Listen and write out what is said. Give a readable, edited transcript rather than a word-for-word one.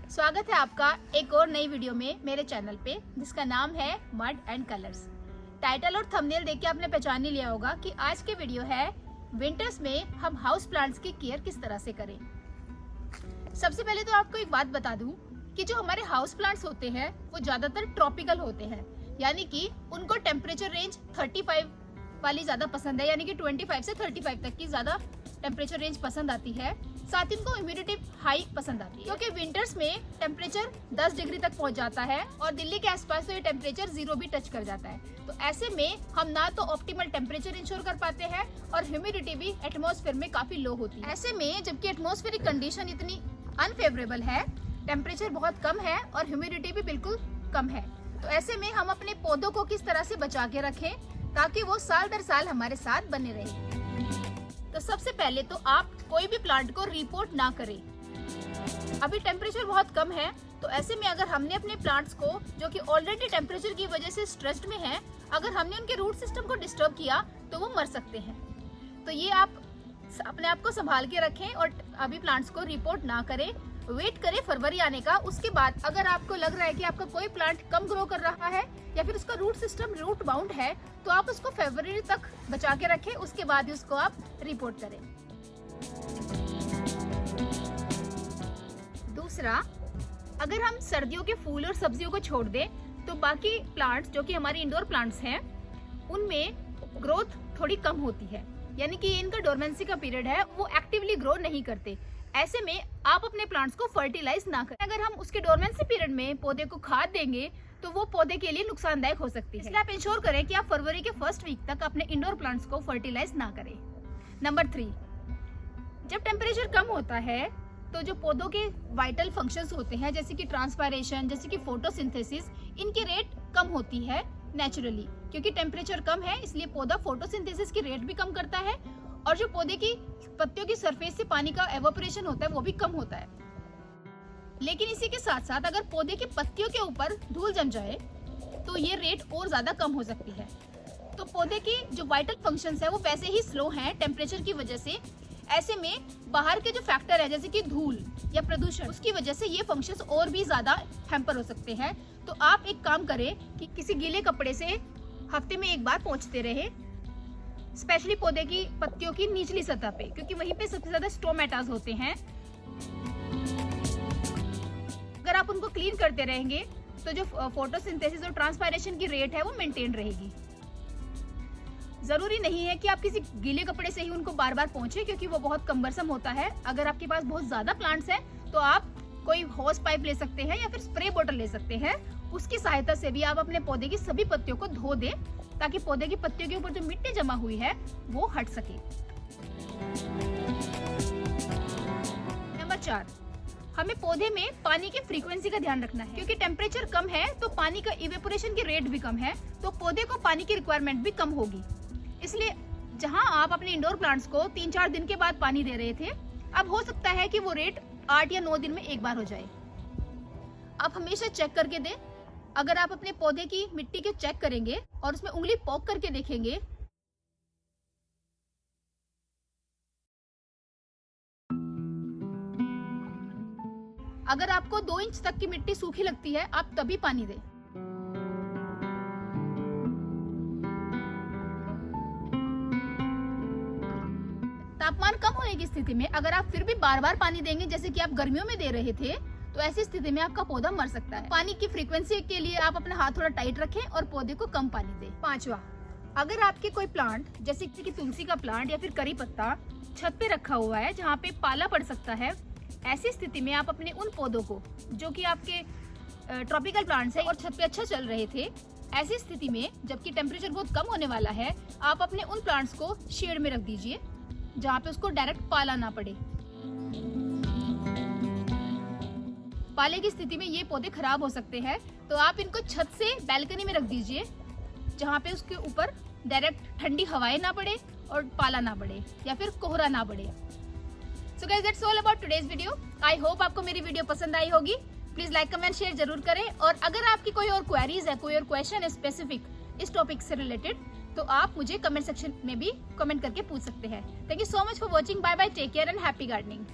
स्वागत है आपका एक और नई वीडियो में मेरे चैनल पे, जिसका नाम है मड एंड कलर्स। टाइटल और थंबनेल देख के आपने पहचान ही लिया होगा कि आज के वीडियो है विंटर्स में हम हाउस प्लांट्स की केयर किस तरह से करें। सबसे पहले तो आपको एक बात बता दूं कि जो हमारे हाउस प्लांट्स होते हैं वो ज्यादातर ट्रॉपिकल होते हैं, यानी कि उनको टेम्परेचर रेंज 35 वाली ज्यादा पसंद है, यानी कि 25 से 35 तक की ज्यादा टेम्परेचर रेंज पसंद आती है। साथ ही इनको ह्यूमिडिटी हाई पसंद आती है, क्योंकि विंटर्स में टेम्परेचर 10 डिग्री तक पहुंच जाता है और दिल्ली के आसपास तो ये टेम्परेचर 0 भी टच कर जाता है। तो ऐसे में हम ना तो ऑप्टिमल टेम्परेचर इंश्योर कर पाते हैं और ह्यूमिडिटी भी एटमॉस्फेयर में काफी लो होती है। ऐसे में जबकि एटमॉस्फेरिक कंडीशन इतनी अनफेवरेबल है, टेम्परेचर बहुत कम है और ह्यूमिडिटी भी बिल्कुल कम है, तो ऐसे में हम अपने पौधों को किस तरह से बचा के रखें ताकि वो साल दर साल हमारे साथ बने रहे। तो सबसे पहले तो आप कोई भी प्लांट को रिपोर्ट ना करें। अभी टेम्परेचर बहुत कम है, तो ऐसे में अगर हमने अपने प्लांट्स को, जो कि ऑलरेडी टेम्परेचर की वजह से स्ट्रेस्ड में हैं, अगर हमने उनके रूट सिस्टम को डिस्टर्ब किया तो वो मर सकते हैं। तो ये आप अपने आप को संभाल के रखें और अभी प्लांट्स को रिपोर्ट ना करें। वेट करें फरवरी आने का। उसके बाद अगर आपको लग रहा है कि आपका कोई प्लांट कम ग्रो कर रहा है या फिर उसका रूट सिस्टम रूट बाउंड है, तो आप उसको फरवरी तक बचा के रखें, उसके बाद ही उसको आप रिपोर्ट करें। दूसरा, अगर हम सर्दियों के फूल और सब्जियों को छोड़ दें तो बाकी प्लांट्स जो कि हमारे इंडोर प्लांट्स हैं उनमें ग्रोथ थोड़ी कम होती है, यानी कि इनका डोरमेंसी का पीरियड है, वो एक्टिवली ग्रो नहीं करते। ऐसे में आप अपने प्लांट्स को फर्टिलाइज ना करें। अगर हम उसके डोरमेंसी पीरियड में पौधे को खाद देंगे तो वो पौधे के लिए नुकसानदायक हो सकती है। इसलिए आप इंश्योर करें कि आप फरवरी के फर्स्ट वीक तक अपने इंडोर प्लांट्स को फर्टिलाइज ना करें। नंबर 3, जब टेम्परेचर कम होता है तो जो पौधों के वाइटल फंक्शंस होते हैं, जैसे कि ट्रांसपायरेशन, जैसे कि फोटोसिंथेसिस, इनकी रेट कम होती है नेचुरली, क्योंकि टेम्परेचर कम है इसलिए पौधा फोटोसिंथेसिस की रेट भी कम करता है और जो पौधे की पत्तियों की सरफेस से पानी का एवापोरेशन होता है वो भी कम होता है। लेकिन इसी के साथ साथ अगर पौधे की पत्तियों के ऊपर धूल जम जाए तो ये रेट और ज्यादा कम हो सकती है। तो पौधे की जो वाइटल फंक्शंस है वो वैसे ही स्लो हैं टेम्परेचर की वजह से। ऐसे में बाहर के जो फैक्टर है, जैसे कि धूल या प्रदूषण, उसकी वजह से ये फंक्शंस और भी ज्यादा हैम्पर हो सकते हैं। तो आप एक काम करें कि किसी गीले कपड़े से हफ्ते में एक बार पोंछते रहे, स्पेशली पौधे की पत्तियों की निचली सतह पे, क्योंकि वहीं पे सबसे ज्यादा स्टोमेटास होते हैं। अगर आप उनको क्लीन करते रहेंगे तो जो फोटोसिंथेसिस और ट्रांसपायरेशन की रेट है वो मेंटेन रहेगी। जरूरी नहीं है कि आप किसी गीले कपड़े से ही उनको बार बार पोंछें, क्योंकि वो बहुत कम्बरसम होता है। अगर आपके पास बहुत ज्यादा प्लांट्स हैं तो आप कोई होस पाइप ले सकते हैं या फिर स्प्रे बोतल ले सकते हैं। उसकी सहायता से भी आप अपने पौधे की सभी पत्तियों को धो दें ताकि पौधे की पत्तियों के ऊपर जो मिट्टी जमा हुई है वो हट सके। नंबर 4, हमें पौधे में पानी की फ्रीक्वेंसी का ध्यान रखना है, क्योंकि टेम्परेचर कम है तो पानी का इवेपोरेशन की रेट भी कम है, तो पौधे को पानी की रिक्वायरमेंट भी कम होगी। इसलिए जहां आप अपने इंडोर प्लांट्स को 3-4 दिन के बाद पानी दे रहे थे, अब हो सकता है कि वो रेट 8 या 9 दिन में एक बार हो जाए। आप हमेशा चेक करके दें। अगर आप अपने पौधे की मिट्टी के चेक करेंगे और उसमें उंगली पोक करके देखेंगे अगर आपको 2 इंच तक की मिट्टी सूखी लगती है, आप तभी पानी दें। तापमान कम होने की स्थिति में अगर आप फिर भी बार बार पानी देंगे, जैसे कि आप गर्मियों में दे रहे थे, तो ऐसी स्थिति में आपका पौधा मर सकता है। पानी की फ्रीक्वेंसी के लिए आप अपना हाथ थोड़ा टाइट रखें और पौधे को कम पानी दें। 5वां, अगर आपके कोई प्लांट जैसे कि तुलसी का प्लांट या फिर करी पत्ता छत पे रखा हुआ है जहाँ पे पाला पड़ सकता है, ऐसी स्थिति में आप अपने उन पौधों को, जो कि आपके ट्रॉपिकल प्लांट्स है और छत पे अच्छा चल रहे थे, ऐसी स्थिति में जबकि टेम्परेचर बहुत कम होने वाला है, आप अपने उन प्लांट्स को शेड में रख दीजिए जहाँ पे उसको डायरेक्ट पाला ना पड़े। पाले की स्थिति में ये पौधे खराब हो सकते हैं, तो आप इनको छत से बैल्कनी में रख दीजिए जहाँ पे उसके ऊपर डायरेक्ट ठंडी हवाएं ना पड़े और पाला ना पड़े या फिर कोहरा ना पड़े। So guys, that's all about today's video. I hope आपको मेरी वीडियो पसंद आई होगी। प्लीज लाइक, कमेंट, शेयर जरूर करें। और अगर आपकी कोई और क्वेरीज है, कोई और क्वेश्चन है स्पेसिफिक इस टॉपिक से रिलेटेड, तो आप मुझे कमेंट सेक्शन में भी कमेंट करके पूछ सकते हैं। Thank you so much for watching. Bye bye, take care and happy gardening.